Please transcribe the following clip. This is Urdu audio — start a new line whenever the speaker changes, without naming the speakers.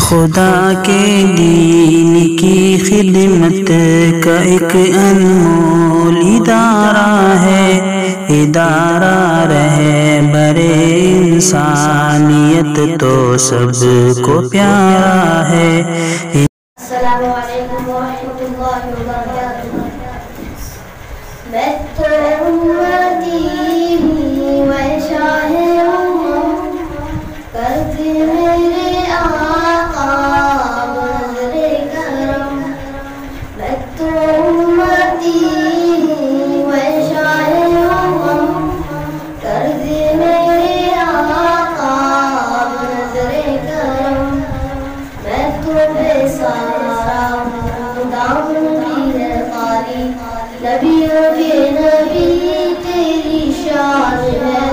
خدا کے دین کی خدمت کا ایک انمول ادارہ ہے، ادارہ رہبر انسانیت تو سب کو پیارا ہے۔
السلام علیکم ورحمۃ اللہ وبرکاتہ۔ میں تو امتی ہوں و شاہ امت، کرتے میرے آقا بظر کرم۔ میں تو امتی ہوں و شاہ امت، کرتے میرے آقا بظر کرم۔ میں تو بے سہارا ہوں، دامن بھی ہے خالی، نبیوں کے نبی تیری شان ہے